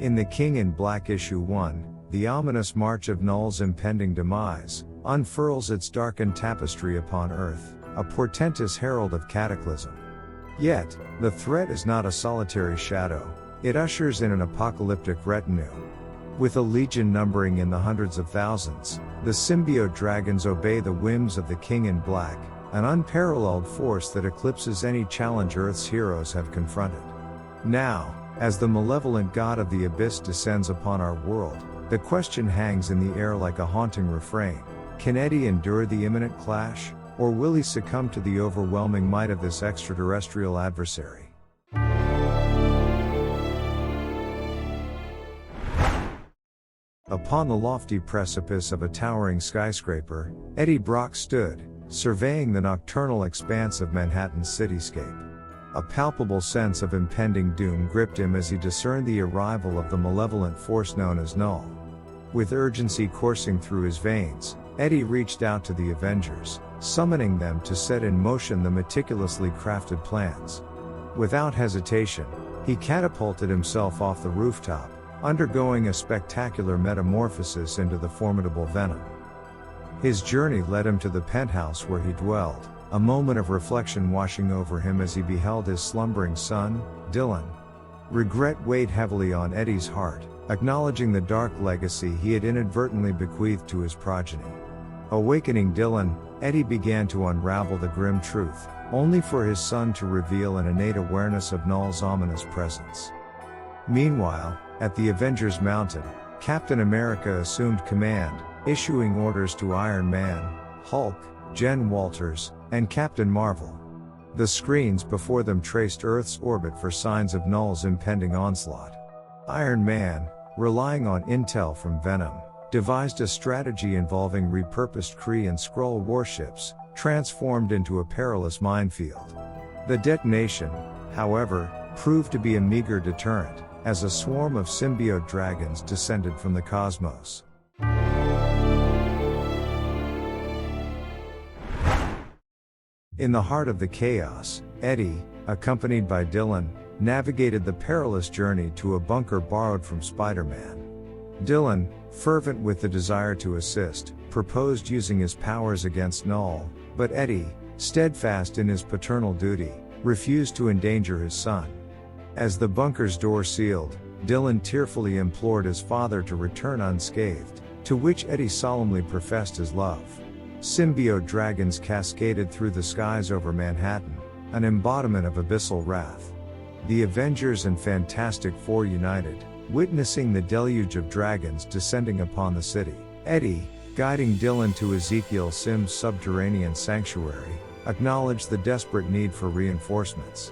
In The King in Black Issue 1, the ominous march of Knull's impending demise unfurls its darkened tapestry upon Earth, a portentous herald of cataclysm. Yet, the threat is not a solitary shadow, it ushers in an apocalyptic retinue. With a legion numbering in the hundreds of thousands, the symbiote dragons obey the whims of the King in Black, an unparalleled force that eclipses any challenge Earth's heroes have confronted. Now, as the malevolent god of the abyss descends upon our world, the question hangs in the air like a haunting refrain: can Eddie endure the imminent clash, or will he succumb to the overwhelming might of this extraterrestrial adversary? Upon the lofty precipice of a towering skyscraper, Eddie Brock stood, surveying the nocturnal expanse of Manhattan's cityscape. A palpable sense of impending doom gripped him as he discerned the arrival of the malevolent force known as Knull. With urgency coursing through his veins, Eddie reached out to the Avengers, summoning them to set in motion the meticulously crafted plans. Without hesitation, he catapulted himself off the rooftop, undergoing a spectacular metamorphosis into the formidable Venom. His journey led him to the penthouse where he dwelled, a moment of reflection washing over him as he beheld his slumbering son, Dylan. Regret weighed heavily on Eddie's heart, acknowledging the dark legacy he had inadvertently bequeathed to his progeny. Awakening Dylan, Eddie began to unravel the grim truth, only for his son to reveal an innate awareness of Knull's ominous presence. Meanwhile, at the Avengers Mountain, Captain America assumed command, issuing orders to Iron Man, Hulk, Jen Walters, and Captain Marvel. The screens before them traced Earth's orbit for signs of Knull's impending onslaught. Iron Man, relying on intel from Venom, devised a strategy involving repurposed Kree and Skrull warships, transformed into a perilous minefield. The detonation, however, proved to be a meager deterrent, as a swarm of symbiote dragons descended from the cosmos. In the heart of the chaos, Eddie, accompanied by Dylan, navigated the perilous journey to a bunker borrowed from Spider-Man. Dylan, fervent with the desire to assist, proposed using his powers against Knull, but Eddie, steadfast in his paternal duty, refused to endanger his son. As the bunker's door sealed, Dylan tearfully implored his father to return unscathed, to which Eddie solemnly professed his love. Symbiote dragons cascaded through the skies over Manhattan, an embodiment of abyssal wrath. The Avengers and Fantastic Four united, witnessing the deluge of dragons descending upon the city. Eddie, guiding Dylan to Ezekiel Sim's subterranean sanctuary, acknowledged the desperate need for reinforcements.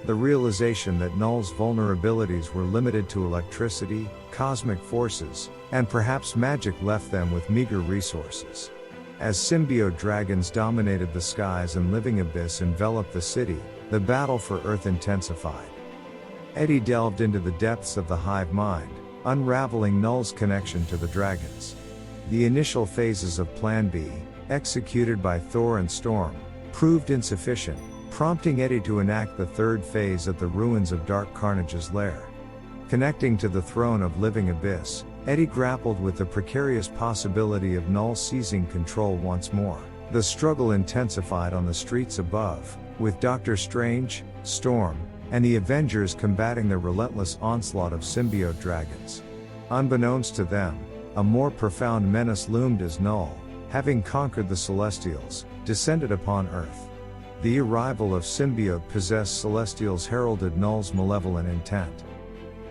The realization that Knull's vulnerabilities were limited to electricity, cosmic forces, and perhaps magic left them with meager resources. As symbiote dragons dominated the skies and living abyss enveloped the city, the battle for Earth intensified. Eddie delved into the depths of the hive mind, unraveling Knull's connection to the dragons. The initial phases of Plan B, executed by Thor and Storm, proved insufficient, prompting Eddie to enact the third phase at the ruins of Dark Carnage's lair. Connecting to the throne of living abyss, Eddie grappled with the precarious possibility of Knull seizing control once more. The struggle intensified on the streets above, with Doctor Strange, Storm, and the Avengers combating the relentless onslaught of symbiote dragons. Unbeknownst to them, a more profound menace loomed as Knull, having conquered the Celestials, descended upon Earth. The arrival of symbiote-possessed Celestials heralded Knull's malevolent intent.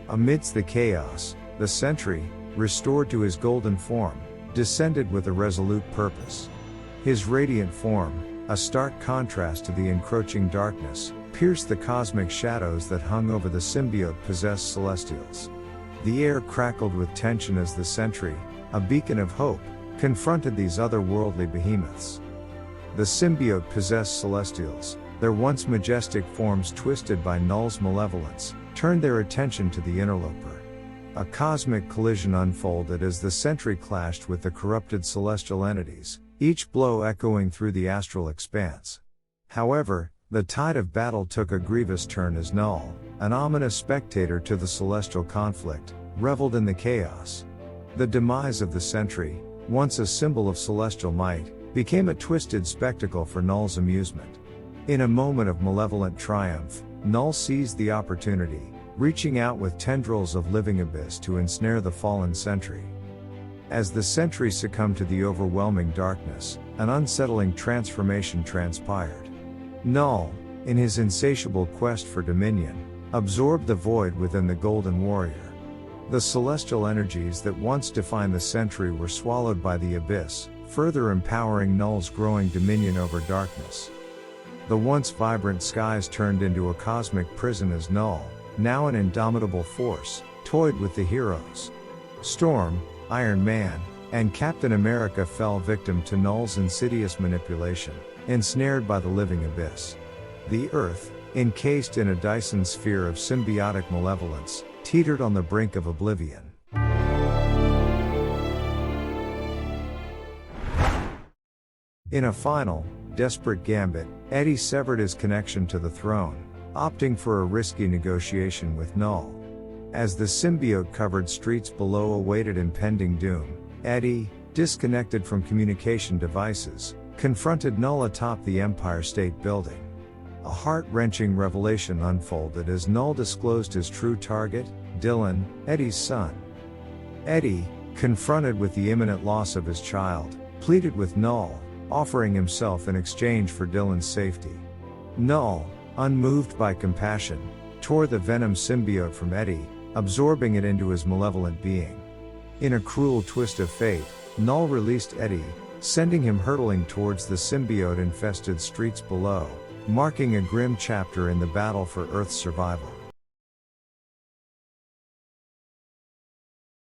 Amidst the chaos, the Sentry, restored to his golden form, descended with a resolute purpose. His radiant form, a stark contrast to the encroaching darkness, pierced the cosmic shadows that hung over the symbiote-possessed Celestials. The air crackled with tension as the Sentry, a beacon of hope, confronted these otherworldly behemoths. The symbiote-possessed Celestials, their once majestic forms twisted by Knull's malevolence, turned their attention to the interloper. A cosmic collision unfolded as the Sentry clashed with the corrupted celestial entities, each blow echoing through the astral expanse. However, the tide of battle took a grievous turn as Knull, an ominous spectator to the celestial conflict, reveled in the chaos. The demise of the Sentry, once a symbol of celestial might, became a twisted spectacle for Knull's amusement. In a moment of malevolent triumph, Knull seized the opportunity, reaching out with tendrils of living abyss to ensnare the fallen Sentry. As the Sentry succumbed to the overwhelming darkness, an unsettling transformation transpired. Knull, in his insatiable quest for dominion, absorbed the void within the Golden Warrior. The celestial energies that once defined the Sentry were swallowed by the abyss, further empowering Knull's growing dominion over darkness. The once vibrant skies turned into a cosmic prison as Knull, now an indomitable force, toyed with the heroes. Storm, Iron Man, and Captain America fell victim to Knull's insidious manipulation, ensnared by the living abyss. The Earth, encased in a Dyson sphere of symbiotic malevolence, teetered on the brink of oblivion. In a final, desperate gambit, Eddie severed his connection to the throne, opting for a risky negotiation with Knull. As the symbiote-covered streets below awaited impending doom, Eddie, disconnected from communication devices, confronted Knull atop the Empire State Building. A heart-wrenching revelation unfolded as Knull disclosed his true target, Dylan, Eddie's son. Eddie, confronted with the imminent loss of his child, pleaded with Knull, offering himself in exchange for Dylan's safety. Knull, unmoved by compassion, tore the Venom symbiote from Eddie, absorbing it into his malevolent being. In a cruel twist of fate, Knull released Eddie, sending him hurtling towards the symbiote-infested streets below, marking a grim chapter in the battle for Earth's survival.